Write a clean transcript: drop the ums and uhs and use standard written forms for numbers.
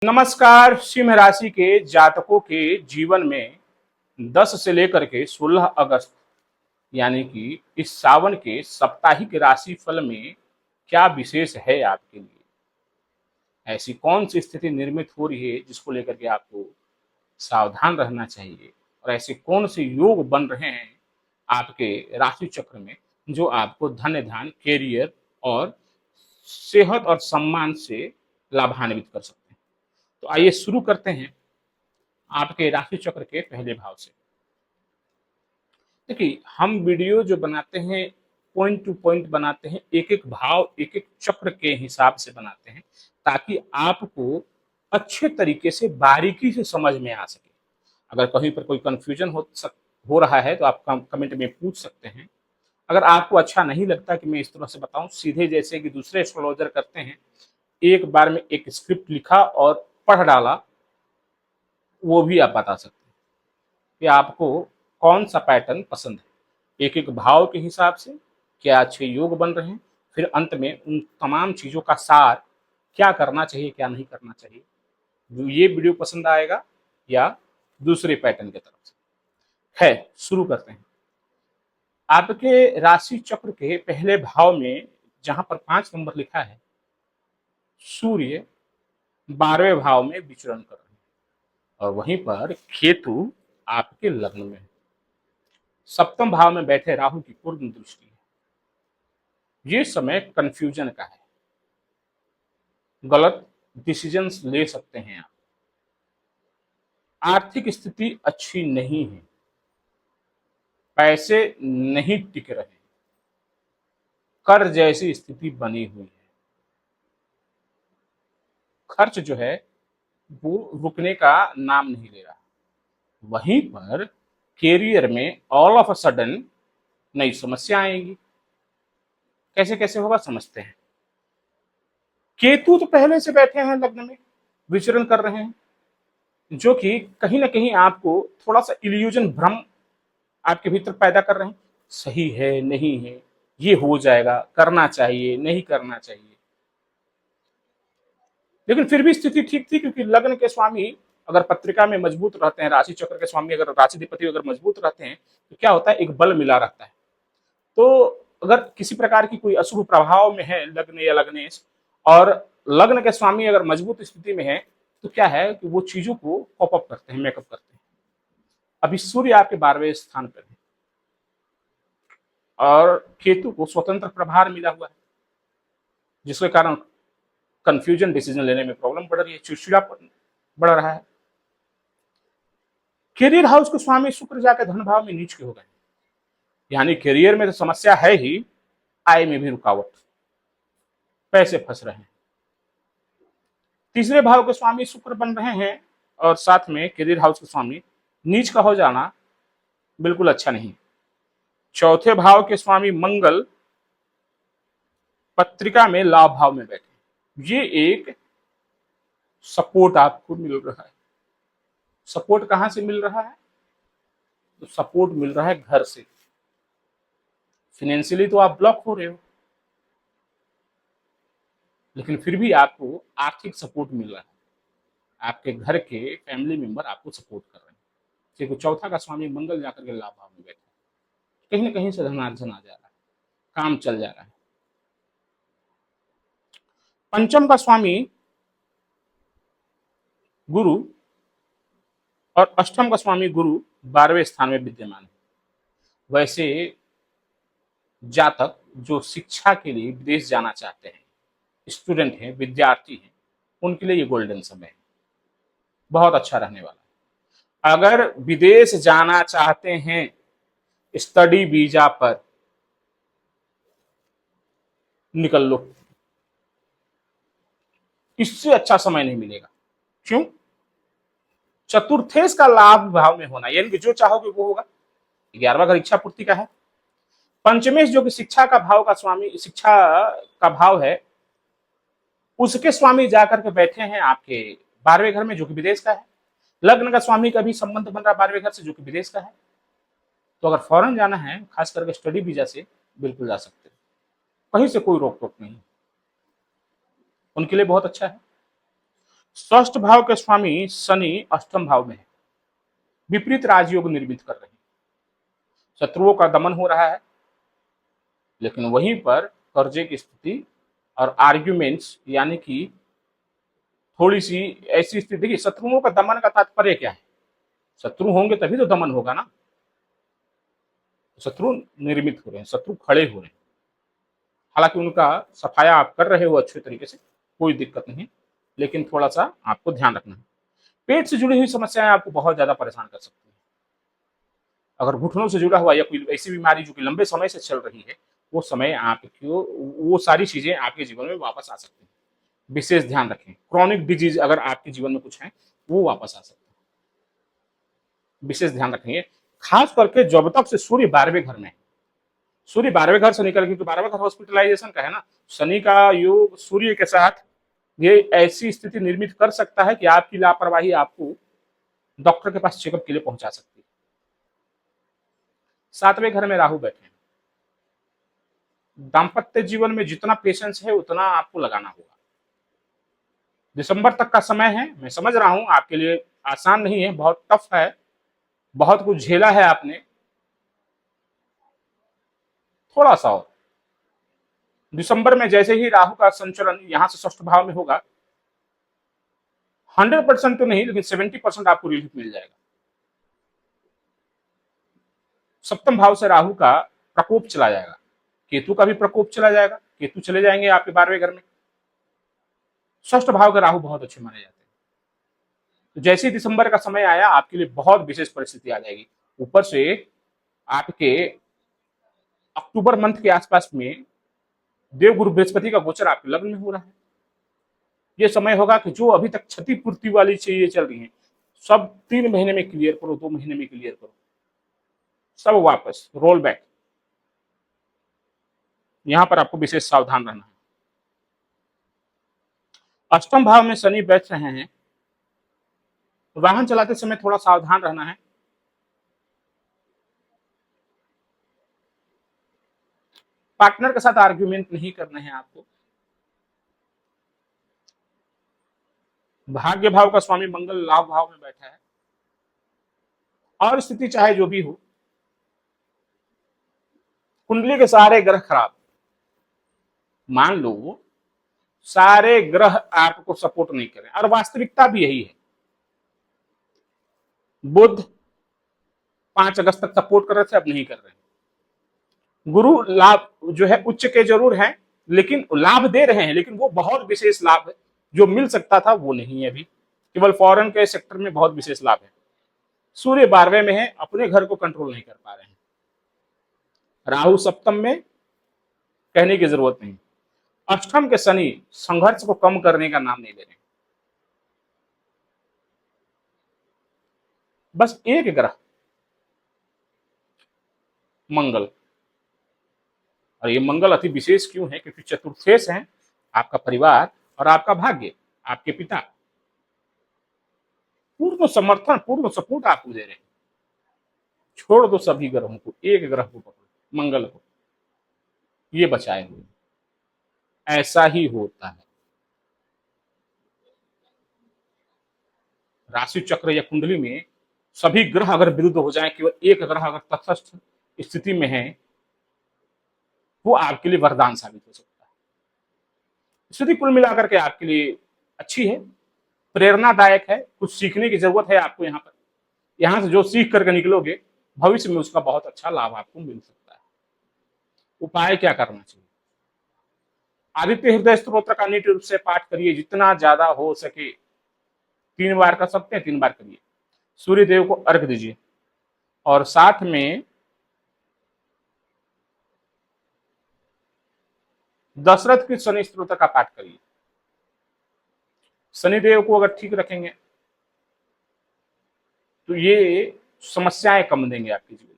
नमस्कार। सिंह राशि के जातकों के जीवन में 10 से लेकर के 16 अगस्त यानी कि इस सावन के साप्ताहिक राशि फल में क्या विशेष है आपके लिए? ऐसी कौन सी स्थिति निर्मित हो रही है जिसको लेकर के आपको सावधान रहना चाहिए, और ऐसे कौन से योग बन रहे हैं आपके राशि चक्र में जो आपको धन धान कैरियर और सेहत और सम्मान से लाभान्वित कर सकते हैं? तो आइए शुरू करते हैं आपके राशि चक्र के पहले भाव से। देखिए, हम वीडियो जो बनाते हैं पॉइंट टू पॉइंट बनाते हैं, एक एक भाव एक एक चक्र के हिसाब से बनाते हैं ताकि आपको अच्छे तरीके से बारीकी से समझ में आ सके। अगर कहीं पर कोई कंफ्यूजन हो रहा है तो आप कमेंट में पूछ सकते हैं। अगर आपको अच्छा नहीं लगता कि मैं इस तरह से बताऊं, सीधे जैसे कि दूसरे एस्ट्रोलॉजर करते हैं, एक बार में एक स्क्रिप्ट लिखा और पढ़ डाला, वो भी आप बता सकते हैं कि आपको कौन सा पैटर्न पसंद है। एक एक भाव के हिसाब से क्या अच्छे योग बन रहे हैं, फिर अंत में उन तमाम चीज़ों का सार, क्या करना चाहिए क्या नहीं करना चाहिए। ये वीडियो पसंद आएगा या दूसरे पैटर्न की तरफ से है। शुरू करते हैं। आपके राशि चक्र के पहले भाव में जहां पर 5 नंबर लिखा है, सूर्य 12वें भाव में विचरण कर रहे हैं और वहीं पर केतु आपके लग्न में, सप्तम भाव में बैठे राहु की पूर्ण दृष्टि है। ये समय कंफ्यूजन का है, गलत डिसीजंस ले सकते हैं आप। आर्थिक स्थिति अच्छी नहीं है, पैसे नहीं टिक रहे, कर्ज जैसी स्थिति बनी हुई है। खर्च जो है वो रुकने का नाम नहीं ले रहा। वहीं पर कैरियर में ऑल ऑफ अ सडन नई समस्या आएंगी। कैसे कैसे होगा समझते हैं। केतु तो पहले से बैठे हैं लग्न में, विचरण कर रहे हैं, जो कि कहीं ना कहीं आपको थोड़ा सा इल्यूजन, भ्रम आपके भीतर पैदा कर रहे हैं। सही है, नहीं है, ये हो जाएगा, करना चाहिए, नहीं करना चाहिए। लेकिन फिर भी स्थिति ठीक थी, क्योंकि लग्न के स्वामी अगर पत्रिका में मजबूत रहते हैं, राशि चक्र के स्वामी अगर राशिधिपति अगर मजबूत रहते हैं, तो क्या होता है, एक बल मिला रहता है। तो अगर किसी प्रकार की कोई अशुभ प्रभाव में है लग्न या लग्नेश, और लग्न के स्वामी अगर मजबूत स्थिति में है, तो क्या है कि वो चीजों को पॉप अप करते हैं, मेकअप करते हैं। अभी सूर्य आपके 12वें स्थान पर है और केतु को स्वतंत्र प्रभार मिला हुआ है, जिसके कारण कंफ्यूजन, डिसीजन लेने में प्रॉब्लम बढ़ रही है, चिड़चिड़ापन बढ़ रहा है। करियर हाउस के स्वामी शुक्र जाकर धन भाव में नीच के हो गए, यानी करियर में तो समस्या है ही, आय में भी रुकावट, पैसे फंस रहे हैं। तीसरे भाव के स्वामी शुक्र बन रहे हैं और साथ में करियर हाउस के स्वामी नीच का हो जाना बिल्कुल अच्छा नहीं। चौथे भाव के स्वामी मंगल पत्रिका में लाभ भाव में बैठे, ये एक सपोर्ट आपको मिल रहा है। सपोर्ट कहां से मिल रहा है? तो सपोर्ट मिल रहा है घर से। फाइनेंशियली तो आप ब्लॉक हो रहे हो, लेकिन फिर भी आपको आर्थिक सपोर्ट मिल रहा है। आपके घर के फैमिली मेंबर आपको सपोर्ट कर रहे हैं, क्योंकि चौथा का स्वामी मंगल जाकर के लाभ भाव में बैठा है। कहीं ना कहीं से धनार्जन आ जा रहा है, काम चल जा रहा है। पंचम का स्वामी गुरु और अष्टम का स्वामी गुरु 12वें स्थान में विद्यमान है। वैसे जातक जो शिक्षा के लिए विदेश जाना चाहते हैं, स्टूडेंट हैं, विद्यार्थी हैं, उनके लिए ये गोल्डन समय है, बहुत अच्छा रहने वाला है। अगर विदेश जाना चाहते हैं स्टडी वीजा पर, निकल लो, इससे अच्छा समय नहीं मिलेगा। क्यों? चतुर्थेश का लाभ भाव में होना, यानी कि जो चाहोगे वो होगा। 11वां घर इच्छा पूर्ति का है। पंचमेश जो कि शिक्षा का भाव का स्वामी, शिक्षा का भाव है, उसके स्वामी जाकर के बैठे हैं आपके 12वें घर में, जो कि विदेश का है। लग्न का स्वामी का भी संबंध बन रहा है 12वें घर से, जो कि विदेश का है। तो अगर फॉरेन जाना है, खास करके स्टडी वीजा से, बिल्कुल जा सकते हैं, कहीं से कोई रोक टोक नहीं, उनके लिए बहुत अच्छा है। षष्ठ भाव के स्वामी शनि अष्टम भाव में है, विपरीत राजयोग निर्मित कर रहे हैं। शत्रुओं का दमन हो रहा है, लेकिन वहीं पर कर्जे की स्थिति और आर्ग्यूमेंट्स, यानी कि थोड़ी सी ऐसी स्थिति। देखिए, शत्रुओं का दमन का तात्पर्य क्या है? शत्रु होंगे तभी तो दमन होगा ना। शत्रु निर्मित हो रहे हैं, शत्रु खड़े हो रहे हैं। हालांकि उनका सफाया आप कर रहे हो अच्छे तरीके से, कोई दिक्कत नहीं, लेकिन थोड़ा सा आपको ध्यान रखना है। पेट से जुड़ी हुई समस्याएं आपको बहुत ज्यादा परेशान कर सकती हैं। अगर घुटनों से जुड़ा हुआ या कोई ऐसी बीमारी जो कि लंबे समय से चल रही है, वो समय आपको, वो सारी चीजें आपके जीवन में वापस आ सकती हैं। विशेष ध्यान रखें। क्रॉनिक डिजीज अगर आपके जीवन में कुछ है, वो वापस आ सकते हैं, विशेष ध्यान रखेंगे। खास करके जब तक से सूर्य 12वें घर में है, सूर्य 12वें घर से निकल, क्योंकि 12वां घर हॉस्पिटलाइजेशन का है ना। शनि का योग सूर्य के साथ ये ऐसी स्थिति निर्मित कर सकता है कि आपकी लापरवाही आपको डॉक्टर के पास चेकअप के लिए पहुंचा सकती है। 7वें घर में राहु बैठे हैं। दाम्पत्य जीवन में जितना पेशेंस है उतना आपको लगाना होगा। दिसंबर तक का समय है, मैं समझ रहा हूं आपके लिए आसान नहीं है, बहुत टफ है, बहुत कुछ झेला है आपने। थोड़ा सा और दिसंबर में जैसे ही राहु का संचलन यहां से षष्ठ भाव में होगा, 100% तो नहीं, लेकिन 70% आपको रिलीफ मिल जाएगा। सप्तम भाव से राहु का प्रकोप चला जाएगा, केतु का भी प्रकोप चला जाएगा, केतु चले जाएंगे आपके 12वें घर में। षष्ठ भाव के राहु बहुत अच्छे माने जाते हैं। तो जैसे ही दिसंबर का समय आया, आपके लिए बहुत विशेष परिस्थिति आ जाएगी। ऊपर से आपके अक्टूबर मंथ के आसपास में देवगुरु बृहस्पति का गोचर आपके लग्न में हो रहा है। ये समय होगा कि जो अभी तक क्षतिपूर्ति वाली चीजें चल रही हैं, सब 3 महीने में क्लियर करो, 2 महीने में क्लियर करो, सब वापस रोल बैक। यहां पर आपको विशेष सावधान रहना है। अष्टम भाव में शनि बैठ रहे हैं, वाहन चलाते समय थोड़ा सावधान रहना है। पार्टनर के साथ आर्ग्यूमेंट नहीं करना है आपको। भाग्य भाव का स्वामी मंगल लाभ भाव में बैठा है, और स्थिति चाहे जो भी हो, कुंडली के सारे ग्रह खराब, मान लो सारे ग्रह आपको सपोर्ट नहीं करें, और वास्तविकता भी यही है। बुध 5 अगस्त तक सपोर्ट कर रहे थे, अब नहीं कर रहे। गुरु लाभ जो है उच्च के जरूर हैं, लेकिन लाभ दे रहे हैं, लेकिन वो बहुत विशेष लाभ है जो मिल सकता था वो नहीं है अभी। केवल फॉरेन के सेक्टर में बहुत विशेष लाभ है। सूर्य 12वें में है, अपने घर को कंट्रोल नहीं कर पा रहे हैं। राहु सप्तम में, कहने की जरूरत नहीं। अष्टम के शनि संघर्ष को कम करने का नाम नहीं ले रहे। बस एक ग्रह मंगल, और ये मंगल अति विशेष क्यों है? क्योंकि चतुर्थेश है आपका परिवार और आपका भाग्य, आपके पिता पूर्ण समर्थन, पूर्ण सपोर्ट आपको दे रहे हैं। छोड़ दो सभी ग्रहों को, एक ग्रह को पकड़ो, मंगल को, ये बचाए हुए। ऐसा ही होता है। राशि चक्र या कुंडली में सभी ग्रह अगर विरुद्ध हो जाए, केवल एक ग्रह अगर तटस्थ स्थिति में है, वो आपके लिए वरदान साबित हो सकता है। स्थिति कुल मिलाकर के आपके लिए अच्छी है, प्रेरणादायक है। कुछ सीखने की जरूरत है आपको यहाँ पर। यहाँ से जो सीख करके निकलोगे, भविष्य में उसका बहुत अच्छा लाभ आपको मिल सकता है। उपाय क्या करना चाहिए? आदित्य हृदय स्तोत्र का नित्य रूप से पाठ करिए, जितना ज्यादा हो सके। 3 बार कर सकते हैं, 3 बार करिए। सूर्य देव को अर्घ दीजिए, और साथ में दशरथ की शनि स्तोत्र का पाठ करिए। शनिदेव को अगर ठीक रखेंगे तो ये समस्याएं कम देंगे आपके जीवन में।